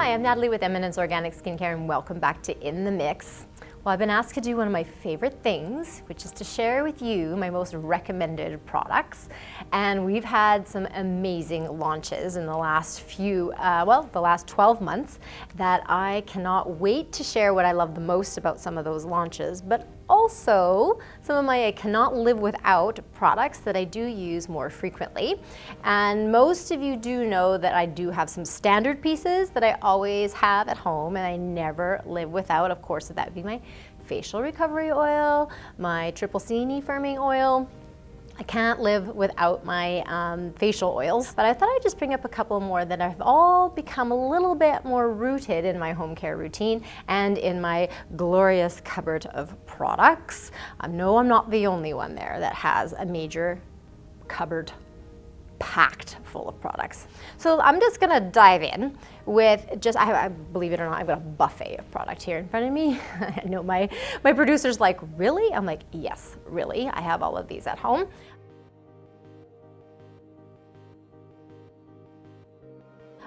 Hi, I'm Natalie with Eminence Organics Skincare and welcome back to In the Mix. Well, I've been asked to do one of my favorite things, which is to share with you my most recommended products. And we've had some amazing launches in the last the last 12 months that I cannot wait to share what I love the most about some of those launches, but also some of my I cannot live without products that I do use more frequently. And most of you do know that I do have some standard pieces that I always have at home and I never live without. Of course, that would be my facial recovery oil, my triple C firming oil. I can't live without my facial oils, but I thought I'd just bring up a couple more that have all become a little bit more rooted in my home care routine and in my glorious cupboard of products. No, I'm not the only one there that has a major cupboard packed full of products. So I'm just gonna dive in with I believe it or not, I've got a buffet of product here in front of me. I know my producer's like, really? I'm like, yes, really, I have all of these at home.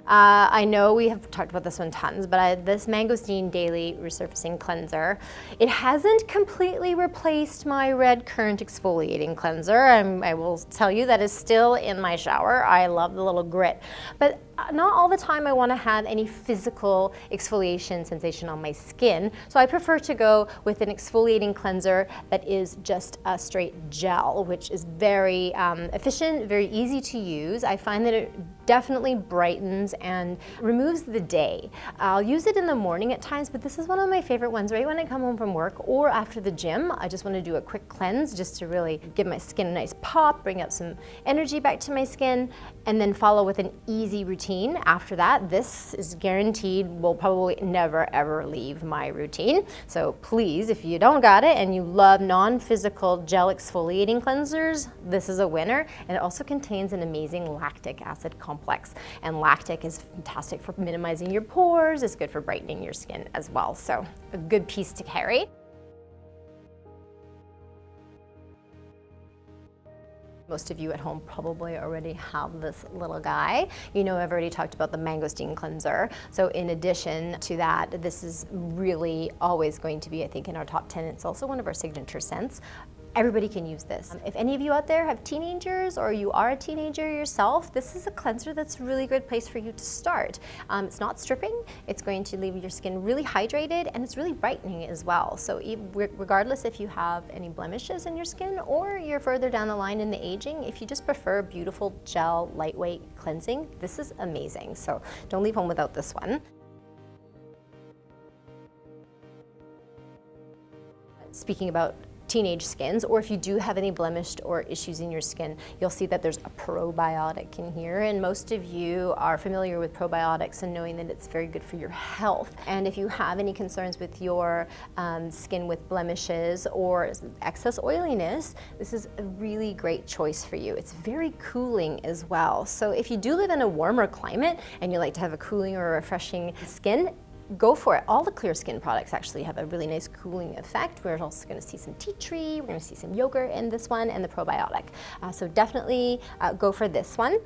I know we have talked about this one tons, but this Mangosteen Daily Resurfacing Cleanser, it hasn't completely replaced my Red Current Exfoliating Cleanser. I will tell you that is still in my shower. I love the little grit, but not all the time I want to have any physical exfoliation sensation on my skin. So I prefer to go with an exfoliating cleanser that is just a straight gel, which is very efficient, very easy to use. I find that it definitely brightens and removes the day. I'll use it in the morning at times, but this is one of my favorite ones right when I come home from work or after the gym. I just want to do a quick cleanse just to really give my skin a nice pop, bring up some energy back to my skin, and then follow with an easy routine after that. This is guaranteed will probably never ever leave my routine. So please, if you don't got it and you love non-physical gel exfoliating cleansers, this is a winner. And it also contains an amazing lactic acid complex. And lactic is fantastic for minimizing your pores. It's good for brightening your skin as well. So a good piece to carry. Most of you at home probably already have this little guy. You know, I've already talked about the Mangosteen cleanser. So in addition to that, this is really always going to be, I think, in our top 10. It's also one of our signature scents. Everybody can use this. If any of you out there have teenagers or you are a teenager yourself, this is a cleanser that's a really good place for you to start. It's not stripping, it's going to leave your skin really hydrated and it's really brightening as well. So regardless if you have any blemishes in your skin or you're further down the line in the aging, if you just prefer beautiful gel, lightweight cleansing, this is amazing. So don't leave home without this one. Speaking about teenage skins, or if you do have any blemished or issues in your skin, you'll see that there's a probiotic in here, and most of you are familiar with probiotics and knowing that it's very good for your health. And if you have any concerns with your skin with blemishes or excess oiliness, this is a really great choice for you. It's very cooling as well. So if you do live in a warmer climate and you like to have a cooling or refreshing skin, go for it. All the clear skin products actually have a really nice cooling effect. We're also going to see some tea tree, we're going to see some yogurt in this one, and the probiotic. So definitely go for this one.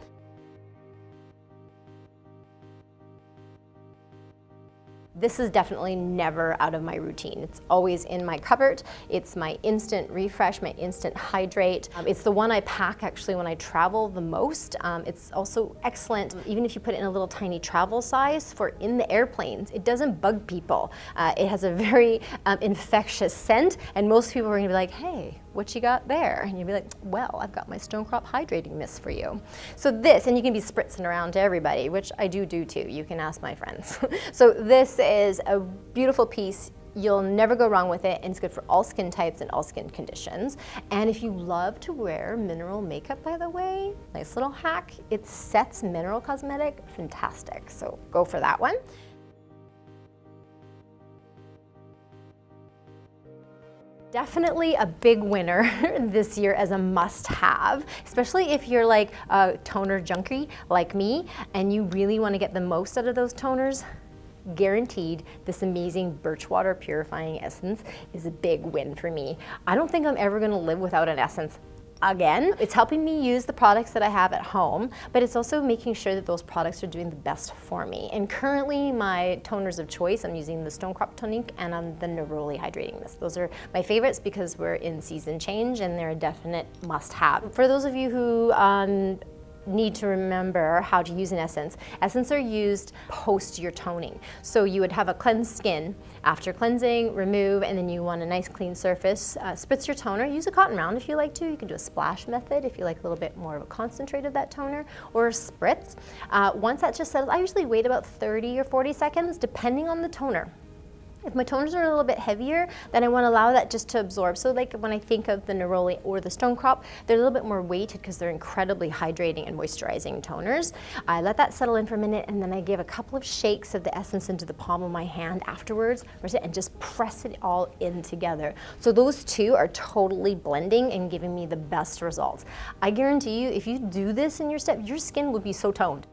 This is definitely never out of my routine. It's always in my cupboard. It's my instant refresh, my instant hydrate. It's the one I pack actually when I travel the most. It's also excellent, even if you put it in a little tiny travel size for in the airplanes. It doesn't bug people. It has a very infectious scent, and most people are gonna be like, hey, what you got there? And you'll be like, well, I've got my Stone Crop Hydrating Mist for you. So this, and you can be spritzing around to everybody, which I do too. You can ask my friends. So this is a beautiful piece. You'll never go wrong with it, and it's good for all skin types and all skin conditions. And if you love to wear mineral makeup, by the way, nice little hack, it sets mineral cosmetic, fantastic. So go for that one. Definitely a big winner this year as a must-have, especially if you're like a toner junkie like me and you really want to get the most out of those toners. Guaranteed, this amazing Birch Water Purifying Essence is a big win for me. I don't think I'm ever going to live without an essence again. It's helping me use the products that I have at home, but it's also making sure that those products are doing the best for me. And currently my toners of choice, I'm using the Stone Crop Tonique and the Neroli Hydrating Mist. Those are my favorites because we're in season change and they're a definite must-have. For those of you who need to remember how to use an essence. Essence are used post your toning. So you would have a cleansed skin. After cleansing, remove, and then you want a nice clean surface. Spritz your toner. Use a cotton round if you like to. You can do a splash method if you like a little bit more of a concentrate of that toner, or a spritz. Once that just settles, I usually wait about 30 or 40 seconds depending on the toner. If my toners are a little bit heavier, then I want to allow that just to absorb. So like when I think of the Neroli or the Stone Crop, they're a little bit more weighted because they're incredibly hydrating and moisturizing toners. I let that settle in for a minute and then I give a couple of shakes of the essence into the palm of my hand afterwards and just press it all in together. So those two are totally blending and giving me the best results. I guarantee you, if you do this in your step, your skin will be so toned.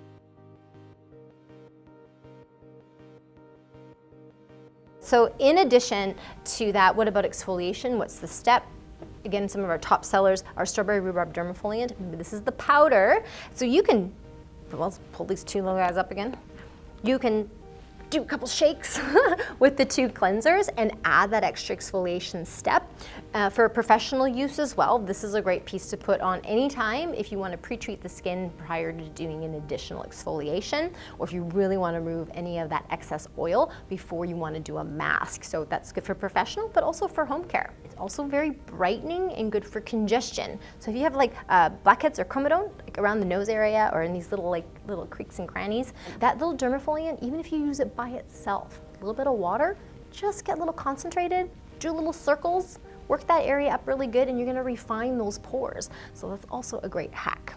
So in addition to that, what about exfoliation? What's the step? Again, some of our top sellers are Strawberry Rhubarb Dermafoliant. This is the powder. So you can, well, let's pull these two little guys up again. You can do a couple shakes with the two cleansers and add that extra exfoliation step. For professional use as well, this is a great piece to put on anytime if you want to pre-treat the skin prior to doing an additional exfoliation, or if you really want to remove any of that excess oil before you want to do a mask. So that's good for professional, but also for home care. It's also very brightening and good for congestion. So if you have like blackheads or comedone like around the nose area or in these little creaks and crannies, that little dermafoliant, even if you use it by itself, a little bit of water, just get a little concentrated, do little circles, work that area up really good, and you're gonna refine those pores. So that's also a great hack.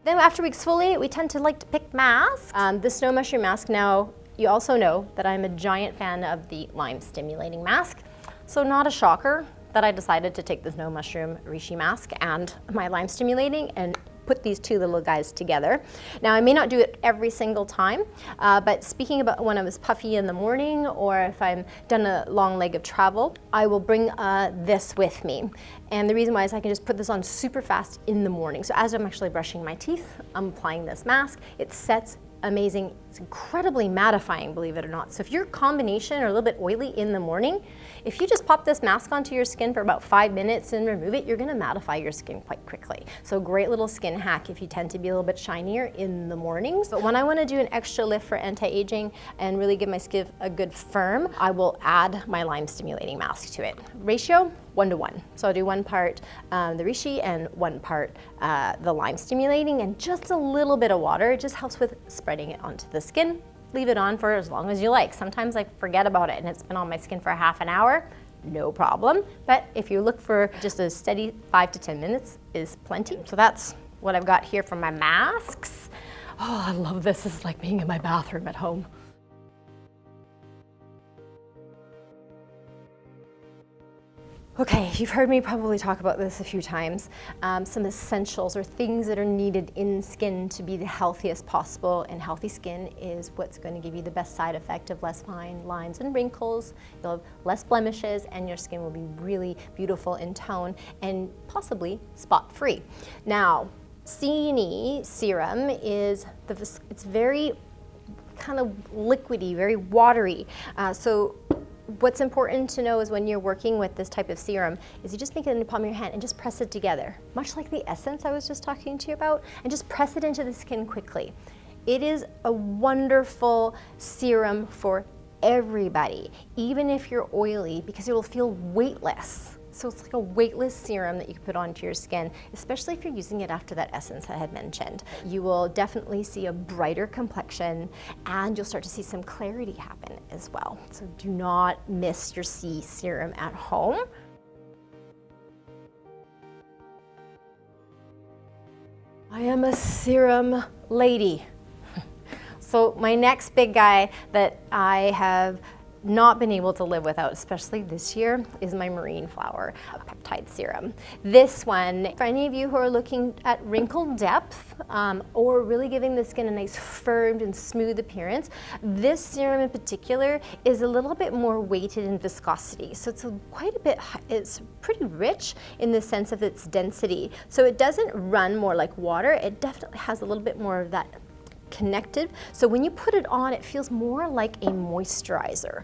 Then after we exfoliate, we tend to like to pick masks. The snow mushroom mask, now you also know that I'm a giant fan of the lime stimulating mask. So not a shocker that I decided to take the snow mushroom Reishi mask and my lime stimulating and put these two little guys together. Now I may not do it every single time, but speaking about when I was puffy in the morning or if I'm done a long leg of travel, I will bring this with me. And the reason why is I can just put this on super fast in the morning. So as I'm actually brushing my teeth, I'm applying this mask. It sets amazing. It's incredibly mattifying, believe it or not. So if your combination are a little bit oily in the morning, if you just pop this mask onto your skin for about 5 minutes and remove it, you're gonna mattify your skin quite quickly. So great little skin hack if you tend to be a little bit shinier in the mornings. But when I wanna do an extra lift for anti-aging and really give my skin a good firm, I will add my lime stimulating mask to it. Ratio, 1:1. So I'll do 1 part the Reishi and 1 part the lime stimulating and just a little bit of water. It just helps with spreading it onto the skin. Leave it on for as long as you like. Sometimes I forget about it and it's been on my skin for half an hour, no problem. But if you look for just a steady 5 to 10 minutes is plenty. So that's what I've got here for my masks. Oh, I love this. This is like being in my bathroom at home. Okay, you've heard me probably talk about this a few times. Some essentials or things that are needed in skin to be the healthiest possible, and healthy skin is what's going to give you the best side effect of less fine lines and wrinkles. You'll have less blemishes and your skin will be really beautiful in tone and possibly spot-free. Now, CNE serum is, it's very kind of liquidy, very watery. So what's important to know is when you're working with this type of serum is you just make it in the palm of your hand and just press it together, much like the essence I was just talking to you about, and just press it into the skin quickly. It is a wonderful serum for everybody, even if you're oily, because it will feel weightless. So it's like a weightless serum that you can put onto your skin, especially if you're using it after that essence I had mentioned. You will definitely see a brighter complexion and you'll start to see some clarity happen as well. So do not miss your C serum at home. I am a serum lady. So my next big guy that I have not been able to live without, especially this year, is my marine flower peptide serum. This one, for any of you who are looking at wrinkle depth or really giving the skin a nice firmed and smooth appearance, this serum in particular is a little bit more weighted in viscosity. So it's quite a bit, it's pretty rich in the sense of its density. So it doesn't run more like water. It definitely has a little bit more of that connected. So when you put it on, it feels more like a moisturizer.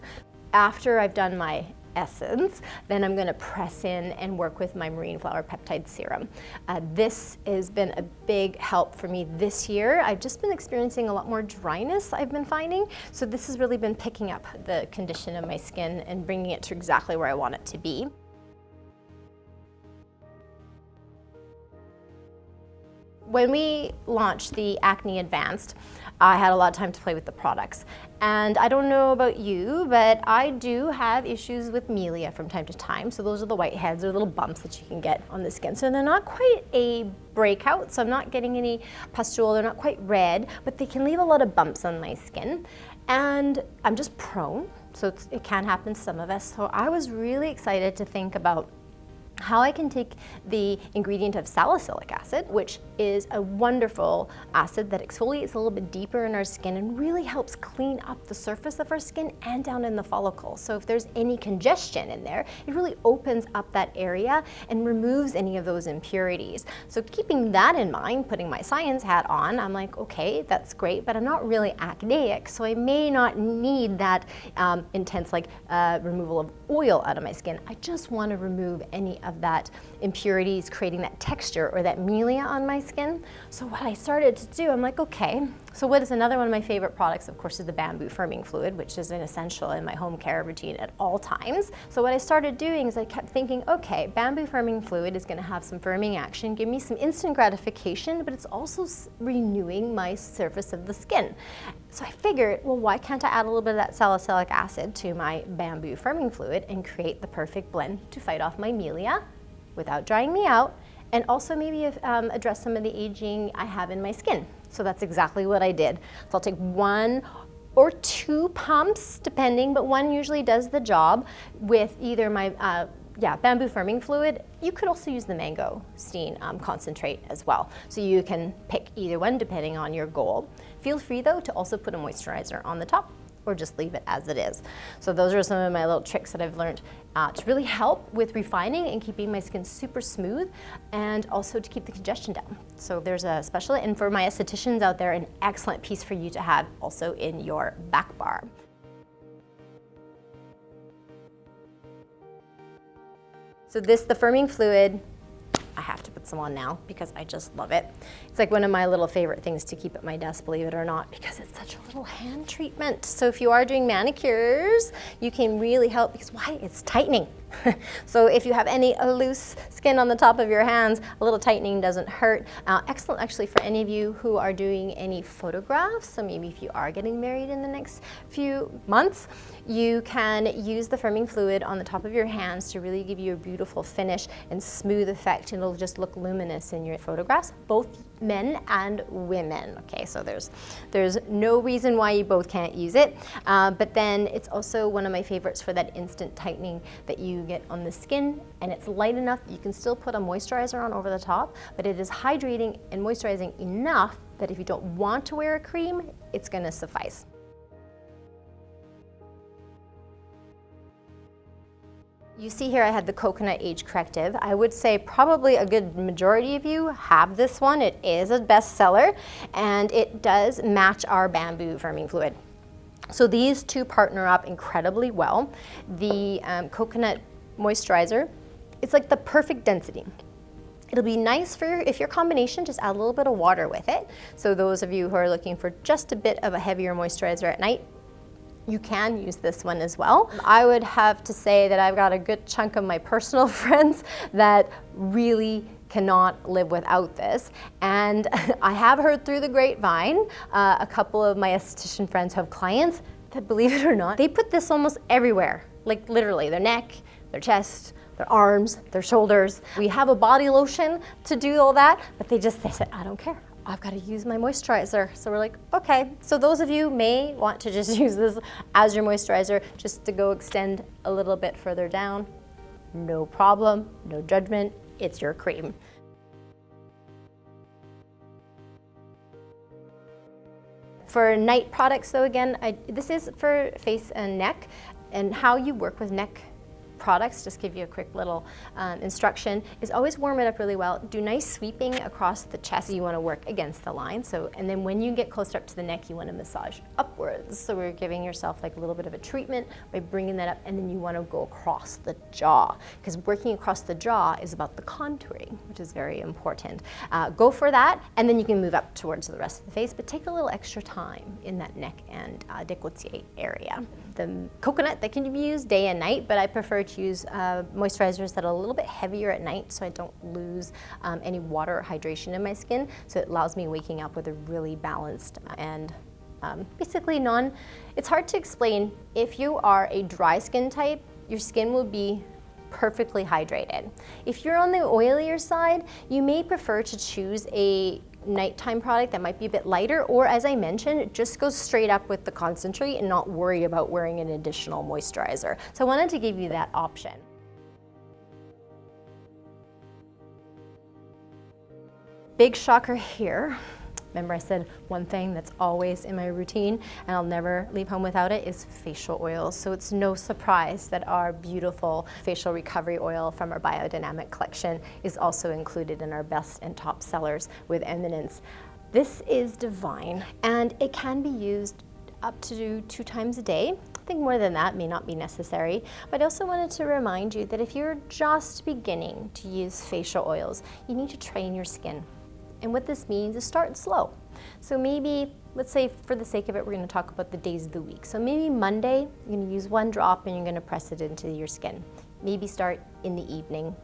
After I've done my essence, then I'm going to press in and work with my marine flower peptide serum. This has been a big help for me this year. I've just been experiencing a lot more dryness, I've been finding. So this has really been picking up the condition of my skin and bringing it to exactly where I want it to be. When we launched the Acne Advanced, I had a lot of time to play with the products. And I don't know about you, but I do have issues with melia from time to time. So those are the whiteheads or little bumps that you can get on the skin. So they're not quite a breakout, so I'm not getting any pustule, they're not quite red, but they can leave a lot of bumps on my skin. And I'm just prone, so it can happen to some of us. So I was really excited to think about how I can take the ingredient of salicylic acid, which is a wonderful acid that exfoliates a little bit deeper in our skin and really helps clean up the surface of our skin and down in the follicle. So if there's any congestion in there, it really opens up that area and removes any of those impurities. So keeping that in mind, putting my science hat on, I'm like, okay, that's great, but I'm not really acneic, so I may not need that intense removal of oil out of my skin. I just want to remove any of that impurities, creating that texture or that melia on my skin. So what I started to do, I'm like, okay, so what is another one of my favorite products, of course, is the bamboo firming fluid, which is an essential in my home care routine at all times. So what I started doing is I kept thinking, okay, bamboo firming fluid is going to have some firming action, give me some instant gratification, but it's also renewing my surface of the skin. So I figured, well, why can't I add a little bit of that salicylic acid to my bamboo firming fluid and create the perfect blend to fight off my melia without drying me out, and also maybe address some of the aging I have in my skin. So that's exactly what I did. So I'll take 1 or 2 pumps, depending, but one usually does the job with either my bamboo firming fluid. You could also use the Mangosteen concentrate as well. So you can pick either one depending on your goal. Feel free though to also put a moisturizer on the top or just leave it as it is. So those are some of my little tricks that I've learned to really help with refining and keeping my skin super smooth, and also to keep the congestion down. So there's a special, and for my estheticians out there, an excellent piece for you to have also in your back bar. So the firming fluid, I have to put some on now because I just love it. It's like one of my little favorite things to keep at my desk, believe it or not, because it's such a little hand treatment. So if you are doing manicures, you can really help, because why? It's tightening. So if you have any loose skin on the top of your hands, a little tightening doesn't hurt. Excellent actually for any of you who are doing any photographs. So maybe if you are getting married in the next few months, you can use the firming fluid on the top of your hands to really give you a beautiful finish and smooth effect, and it'll just look luminous in your photographs, both men and women. Okay, so there's no reason why you both can't use it, but then it's also one of my favorites for that instant tightening that you get on the skin, and it's light enough that you can still put a moisturizer on over the top, but it is hydrating and moisturizing enough that if you don't want to wear a cream, it's going to suffice. You see here I had the coconut age corrective. I would say probably a good majority of you have this one. It is a bestseller, and it does match our bamboo firming fluid. So these two partner up incredibly well. The coconut moisturizer, it's like the perfect density. It'll be nice for if your combination, just add a little bit of water with it. So those of you who are looking for just a bit of a heavier moisturizer at night, you can use this one as well. I would have to say that I've got a good chunk of my personal friends that really cannot live without this. And I have heard through the grapevine, a couple of my esthetician friends have clients that, believe it or not, they put this almost everywhere, like literally their neck, their chest, their arms, their shoulders. We have a body lotion to do all that, but they said, I don't care. I've got to use my moisturizer. So we're like, okay. So those of you may want to just use this as your moisturizer, just to go extend a little bit further down. No problem, no judgment, it's your cream. For night products though, again, this is for face and neck, and how you work with neck products, just give you a quick little instruction, is always warm it up really well. Do nice sweeping across the chest. You want to work against the line. So, and then when you get closer up to the neck, you want to massage upwards. So we're giving yourself like a little bit of a treatment by bringing that up, and then you want to go across the jaw, because working across the jaw is about the contouring, which is very important. Go for that, and then you can move up towards the rest of the face, but take a little extra time in that neck and décolleté area. The coconut, that can be used day and night, but I prefer to use moisturizers that are a little bit heavier at night so I don't lose any water or hydration in my skin. So it allows me waking up with a really balanced and basically it's hard to explain. If you are a dry skin type, your skin will be perfectly hydrated. If you're on the oilier side, you may prefer to choose a nighttime product that might be a bit lighter, or as I mentioned, just go straight up with the concentrate and not worry about wearing an additional moisturizer. So I wanted to give you that option. Big shocker here. Remember I said one thing that's always in my routine and I'll never leave home without it is facial oils. So it's no surprise that our beautiful facial recovery oil from our biodynamic collection is also included in our best and top sellers with Eminence. This is divine, and it can be used up to 2 times a day. I think more than that may not be necessary, but I also wanted to remind you that if you're just beginning to use facial oils, you need to train your skin. And what this means is start slow. So maybe, let's say for the sake of it, we're gonna talk about the days of the week. So maybe Monday, you're gonna use 1 drop and you're gonna press it into your skin. Maybe start in the evening.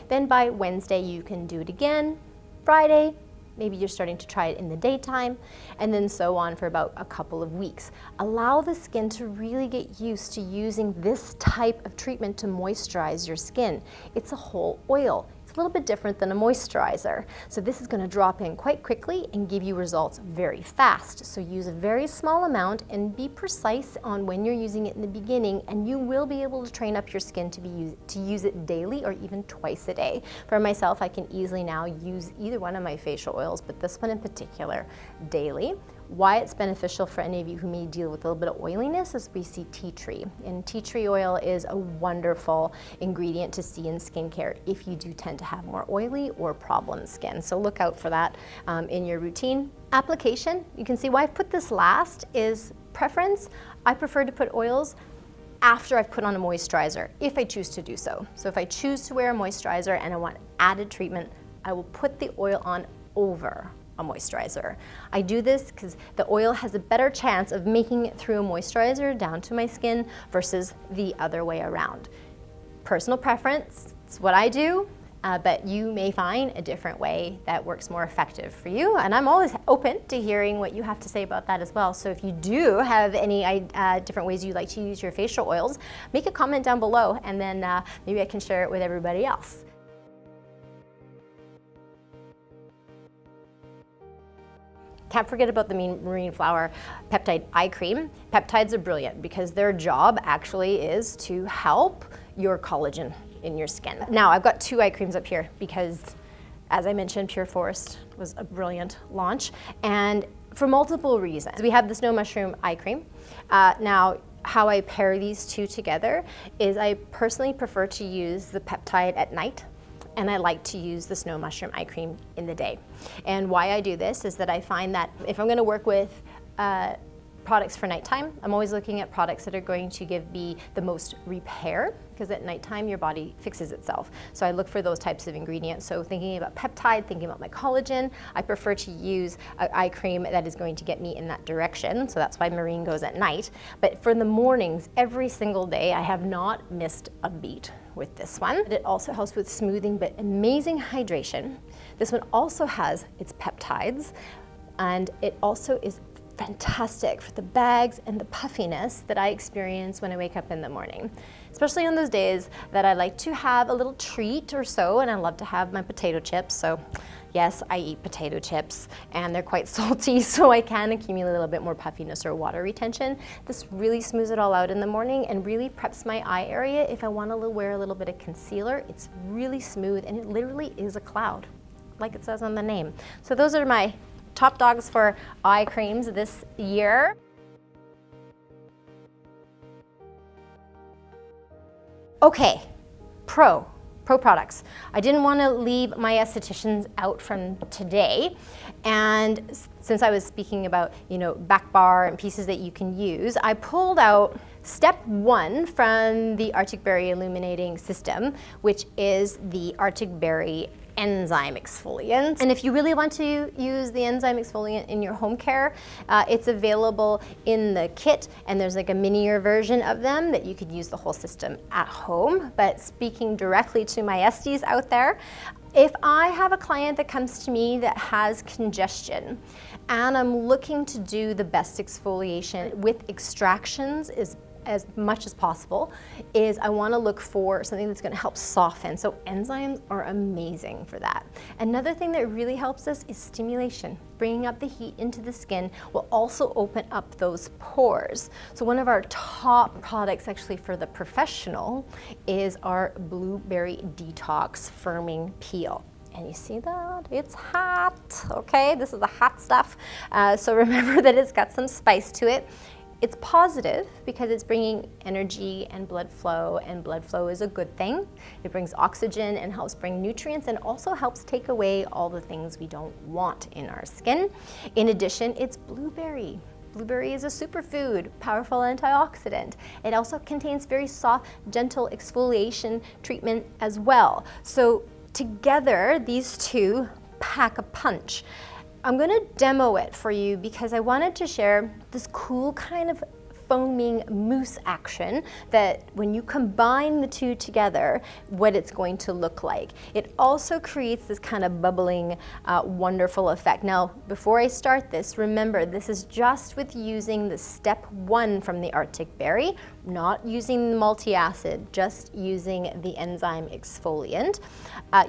Then by Wednesday, you can do it again. Friday, maybe you're starting to try it in the daytime, and then so on for about a couple of weeks. Allow the skin to really get used to using this type of treatment to moisturize your skin. It's a whole oil. It's a little bit different than a moisturizer. So this is gonna drop in quite quickly and give you results very fast. So use a very small amount and be precise on when you're using it in the beginning, and you will be able to train up your skin to use it daily or even twice a day. For myself, I can easily now use either one of my facial oils, but this one in particular, daily. Why it's beneficial for any of you who may deal with a little bit of oiliness is we see tea tree. And tea tree oil is a wonderful ingredient to see in skincare if you do tend to have more oily or problem skin. So look out for that in your routine. Application, you can see why I've put this last is preference. I prefer to put oils after I've put on a moisturizer, if I choose to do so. So if I choose to wear a moisturizer and I want added treatment, I will put the oil on over a moisturizer. I do this because the oil has a better chance of making it through a moisturizer down to my skin versus the other way around. Personal preference, it's what I do, but you may find a different way that works more effective for you, and I'm always open to hearing what you have to say about that as well. So if you do have any different ways you like to use your facial oils, make a comment down below, and then maybe I can share it with everybody else. Can't forget about the marine flower peptide eye cream. Peptides are brilliant because their job actually is to help your collagen in your skin. Now I've got 2 eye creams up here because, as I mentioned, Pure Forest was a brilliant launch, and for multiple reasons. We have the snow mushroom eye cream. Now, how I pair these 2 together is I personally prefer to use the peptide at night, and I like to use the snow mushroom eye cream in the day. And why I do this is that I find that if I'm gonna work with products for nighttime, I'm always looking at products that are going to give me the most repair, because at nighttime your body fixes itself. So I look for those types of ingredients. So thinking about peptide, thinking about my collagen, I prefer to use an eye cream that is going to get me in that direction. So that's why marine goes at night. But for the mornings, every single day, I have not missed a beat with this one. It also helps with smoothing, but amazing hydration. This one also has its peptides, and it also is fantastic for the bags and the puffiness that I experience when I wake up in the morning. especially on those days that I like to have a little treat or so, and I love to have my potato chips. So yes, I eat potato chips and they're quite salty, so I can accumulate a little bit more puffiness or water retention. This really smooths it all out in the morning and really preps my eye area. If I want to wear a little bit of concealer, it's really smooth and it literally is a cloud, like it says on the name. So those are my top dogs for eye creams this year. Okay, pro products. I didn't want to leave my estheticians out from today, and since I was speaking about, back bar and pieces that you can use, I pulled out step 1 from the Arctic Berry Illuminating System, which is the Arctic Berry Enzyme Exfoliant. And if you really want to use the Enzyme Exfoliant in your home care, it's available in the kit, and there's like a minier version of them that you could use the whole system at home. But speaking directly to my esties out there, if I have a client that comes to me that has congestion and I'm looking to do the best exfoliation with extractions as much as possible, is I want to look for something that's going to help soften. So enzymes are amazing for that. Another thing that really helps us is stimulation. Bringing up the heat into the skin will also open up those pores. So one of our top products actually for the professional is our Blueberry Detox Firming Peel. And you see that? It's hot, okay? This is the hot stuff. So remember that it's got some spice to it. It's positive because it's bringing energy and blood flow is a good thing. It brings oxygen and helps bring nutrients, and also helps take away all the things we don't want in our skin. In addition, it's blueberry. Blueberry is a superfood, powerful antioxidant. It also contains very soft, gentle exfoliation treatment as well. So together, these two pack a punch. I'm gonna demo it for you because I wanted to share this cool kind of foaming mousse action that when you combine the two together, what it's going to look like. It also creates this kind of bubbling, wonderful effect. Now, before I start this, remember this is just with using the step 1 from the Arctic Berry, not using the multi-acid, just using the enzyme exfoliant.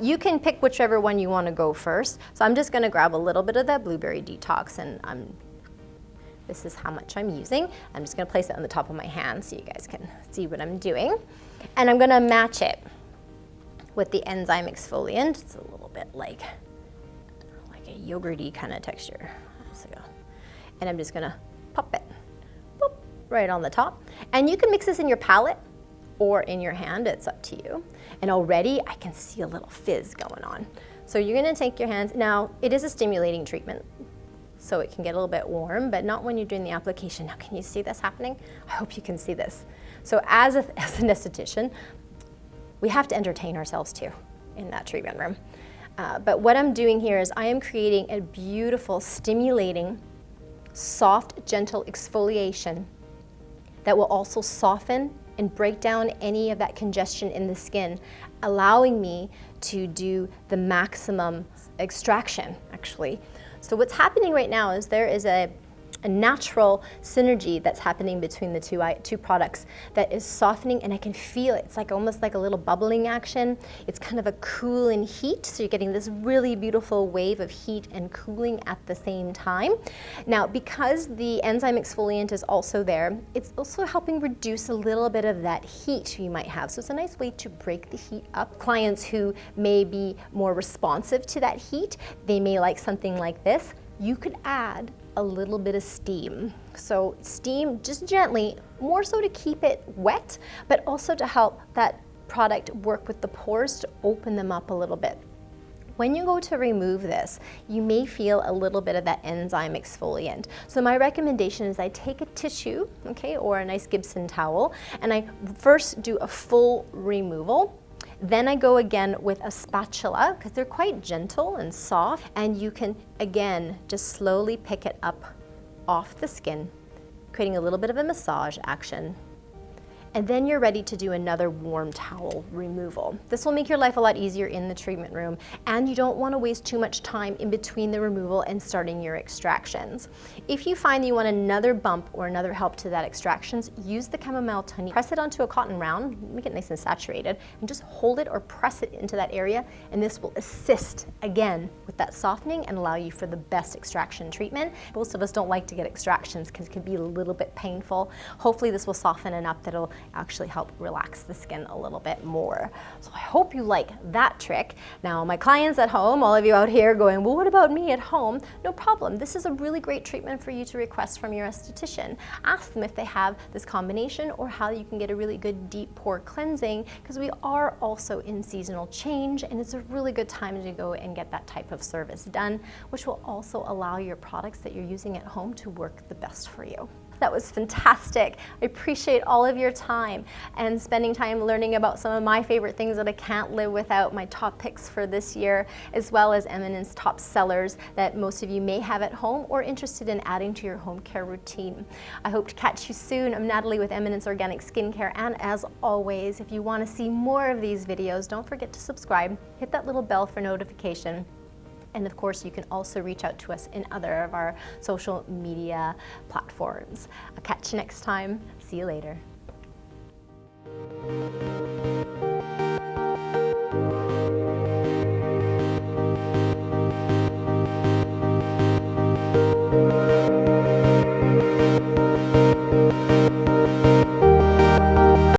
You can pick whichever one you want to go first. So I'm just going to grab a little bit of that Blueberry Detox, and this is how much I'm using. I'm just gonna place it on the top of my hand so you guys can see what I'm doing. And I'm gonna match it with the enzyme exfoliant. It's a little bit like a yogurty kind of texture. And I'm just gonna pop it boop, right on the top. And you can mix this in your palette or in your hand, it's up to you. And already I can see a little fizz going on. So you're gonna take your hands, now it is a stimulating treatment, so it can get a little bit warm, but not when you're doing the application. Now, can you see this happening? I hope you can see this. So as an esthetician, we have to entertain ourselves too in that treatment room. But what I'm doing here is I am creating a beautiful, stimulating, soft, gentle exfoliation that will also soften and break down any of that congestion in the skin, allowing me to do the maximum extraction, actually. So what's happening right now is there is a natural synergy that's happening between the two products that is softening, and I can feel it. It's like almost like a little bubbling action. It's kind of a cool and heat, so you're getting this really beautiful wave of heat and cooling at the same time. Now, because the enzyme exfoliant is also there, it's also helping reduce a little bit of that heat you might have. So it's a nice way to break the heat up. Clients who may be more responsive to that heat, they may like something like this. You could add a little bit of steam. So steam just gently, more so to keep it wet, but also to help that product work with the pores to open them up a little bit. When you go to remove this, you may feel a little bit of that enzyme exfoliant. So my recommendation is I take a tissue, okay, or a nice Gibson towel, and I first do a full removal. Then I go again with a spatula, because they're quite gentle and soft, and you can, again, just slowly pick it up off the skin, creating a little bit of a massage action. And then you're ready to do another warm towel removal. This will make your life a lot easier in the treatment room, and you don't want to waste too much time in between the removal and starting your extractions. If you find that you want another bump or another help to that extractions, use the chamomile honey. Press it onto a cotton round, make it nice and saturated, and just hold it or press it into that area, and this will assist again with that softening and allow you for the best extraction treatment. Most of us don't like to get extractions because it can be a little bit painful. Hopefully this will soften enough that it'll actually help relax the skin a little bit more. So I hope you like that trick. Now my clients at home, all of you out here going, well, what about me at home? No problem. This is a really great treatment for you to request from your esthetician. Ask them if they have this combination or how you can get a really good deep pore cleansing, because we are also in seasonal change and it's a really good time to go and get that type of service done, which will also allow your products that you're using at home to work the best for you. That was fantastic. I appreciate all of your time and spending time learning about some of my favorite things that I can't live without, my top picks for this year, as well as Eminence top sellers that most of you may have at home or interested in adding to your home care routine. I hope to catch you soon. I'm Natalie with Eminence Organics Skincare, and as always, if you want to see more of these videos, don't forget to subscribe, hit that little bell for notification. And of course, you can also reach out to us in other of our social media platforms. I'll catch you next time. See you later.